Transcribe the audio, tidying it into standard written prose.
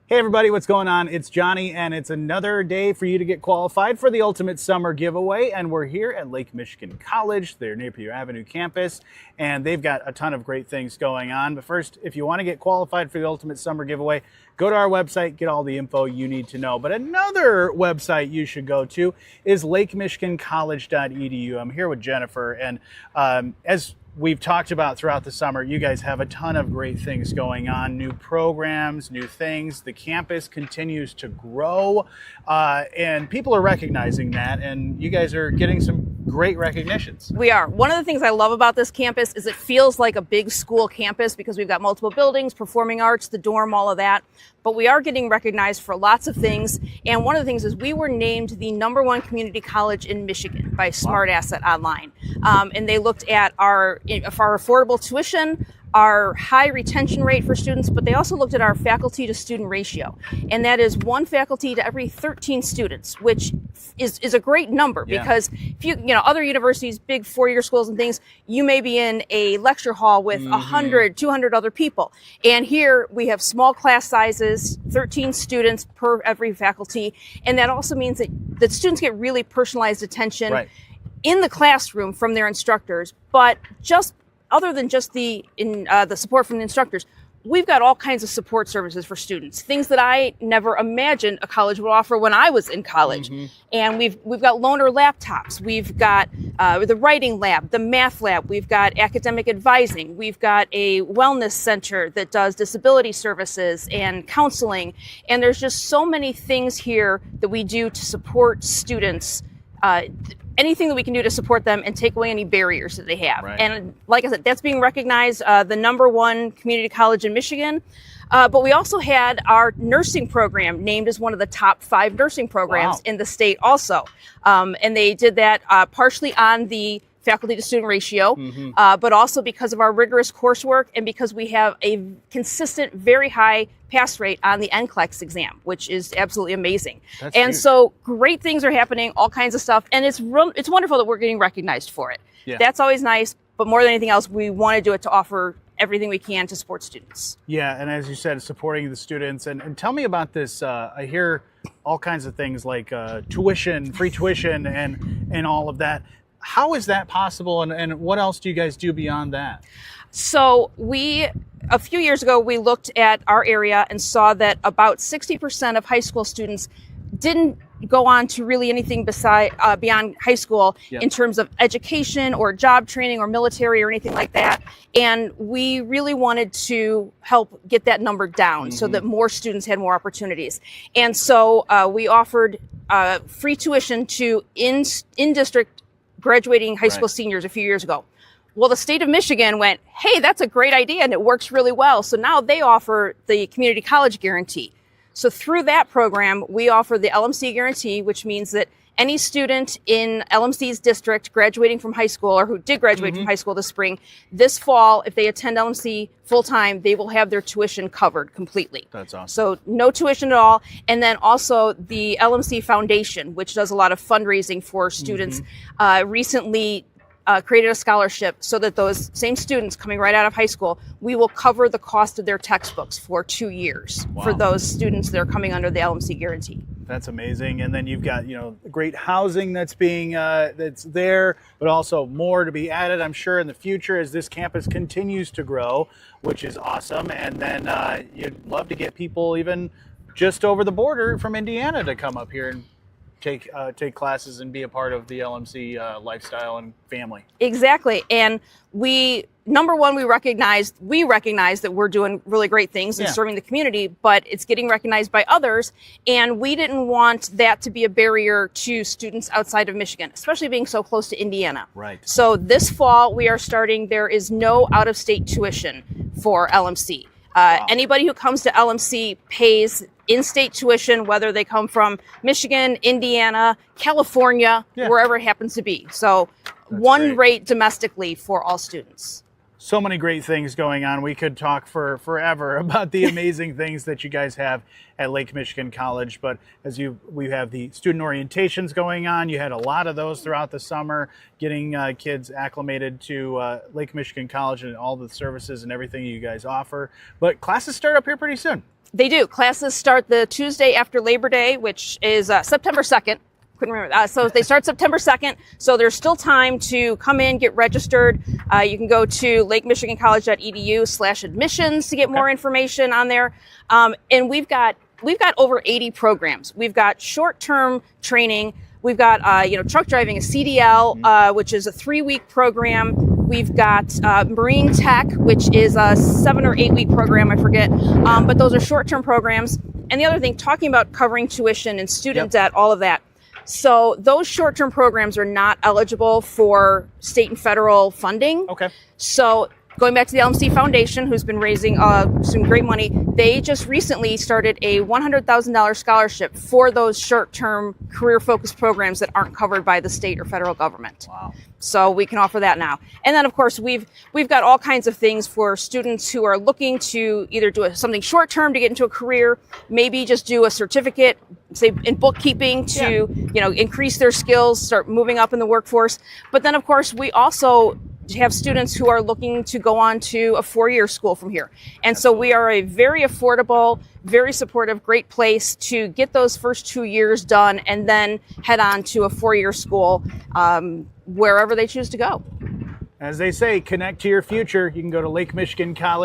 Hey everybody, what's going on? It's Johnny, and it's another day for you to get qualified for the Ultimate Summer Giveaway. And we're here at Lake Michigan College, their Napier Avenue campus, and they've got a ton of great things going on. But first, if you want to get qualified for the Ultimate Summer Giveaway, go to our website, get all the info you need to know. But another website you should go to is lakemichigancollege.edu. I'm here with Jennifer, and as we've talked about throughout the summer, you guys have a ton of great things going on, new programs, new things. The campus continues to grow, and people are recognizing that, and you guys are getting some great recognitions. We are. One of the things I love about this campus is it feels like a big school campus because we've got multiple buildings, performing arts, the dorm, all of that. But we are getting recognized for lots of things. And one of the things is we were named the #1 community college in Michigan by Smart Asset Online. And they looked at our affordable tuition, our high retention rate for students, but they also looked at our faculty to student ratio. And that is 1 faculty to every 13 students, which is a great number because if you know, other universities, big 4-year schools and things, you may be in a lecture hall with 100, 200 other people. And here we have small class sizes, 13 students per every faculty. And that also means that students get really personalized attention in the classroom from their instructors, but just other than just the support from the instructors, we've got all kinds of support services for students, things that I never imagined a college would offer when I was in college. And we've got loaner laptops, we've got the writing lab, the math lab, we've got academic advising, we've got a wellness center that does disability services and counseling. And there's just so many things here that we do to support students. Anything that we can do to support them and take away any barriers that they have. And like I said, that's being recognized, the #1 community college in Michigan. But we also had our nursing program named as one of the top 5 nursing programs in the state also. And they did that partially on the faculty to student ratio, but also because of our rigorous coursework and because we have a consistent, very high pass rate on the NCLEX exam, which is absolutely amazing. So great things are happening, all kinds of stuff. And it's wonderful that we're getting recognized for it. That's always nice. But more than anything else, we want to do it to offer everything we can to support students. Yeah, and as you said, supporting the students. And tell me about this. I hear all kinds of things like tuition, free tuition, and all of that. How is that possible, and what else do you guys do beyond that? So a few years ago, we looked at our area and saw that about 60% of high school students didn't go on to really anything beyond high school in terms of education or job training or military or anything like that. And we really wanted to help get that number down so that more students had more opportunities. And so we offered free tuition to in-district graduating high school seniors a few years ago. Well, the state of Michigan went, hey, that's a great idea, and it works really well. So now they offer the community college guarantee. So through that program, we offer the LMC guarantee, which means that any student in LMC's district graduating from high school or who did graduate from high school this spring, this fall, if they attend LMC full-time, they will have their tuition covered completely. That's awesome. So no tuition at all. And then also the LMC Foundation, which does a lot of fundraising for students, recently created a scholarship so that those same students coming right out of high school, we will cover the cost of their textbooks for 2 years for those students that are coming under the LMC guarantee. That's amazing. And then you've got, great housing that's that's there, but also more to be added, I'm sure, in the future as this campus continues to grow, which is awesome. And then you'd love to get people even just over the border from Indiana to come up here and take classes and be a part of the LMC lifestyle and family. Exactly. And #1, we recognize that we're doing really great things and serving the community, but it's getting recognized by others. And we didn't want that to be a barrier to students outside of Michigan, especially being so close to Indiana. So this fall we are starting, there is no out-of-state tuition for LMC. Anybody who comes to LMC pays in-state tuition, whether they come from Michigan, Indiana, California, wherever it happens to be. So one rate domestically for all students. So many great things going on. We could talk for forever about the amazing things that you guys have at Lake Michigan College. But we have the student orientations going on. You had a lot of those throughout the summer, getting kids acclimated to Lake Michigan College and all the services and everything you guys offer. But classes start up here pretty soon. They do. Classes start the Tuesday after Labor Day, which is September 2nd. Couldn't remember. So they start September 2nd. So there's still time to come in, get registered. You can go to lakemichigancollege.edu/admissions to get more information on there. And we've got over 80 programs. We've got short-term training. We've got, truck driving, a CDL, which is a 3-week program. We've got Marine Tech, which is a 7 or 8 week program, I forget. But those are short-term programs. And the other thing, talking about covering tuition and student debt, all of that. So those short-term programs are not eligible for state and federal funding. Okay. So going back to the LMC Foundation, who's been raising some great money, they just recently started a $100,000 scholarship for those short-term career-focused programs that aren't covered by the state or federal government. Wow. So we can offer that now. And then, of course, we've got all kinds of things for students who are looking to either do something short-term to get into a career, maybe just do a certificate, say in bookkeeping to increase their skills, start moving up in the workforce. But then, of course, we also have students who are looking to go on to a 4-year school from here. And so we are a very affordable, very supportive, great place to get those first 2 years done and then head on to a 4-year school wherever they choose to go. As they say, connect to your future. You can go to Lake Michigan College.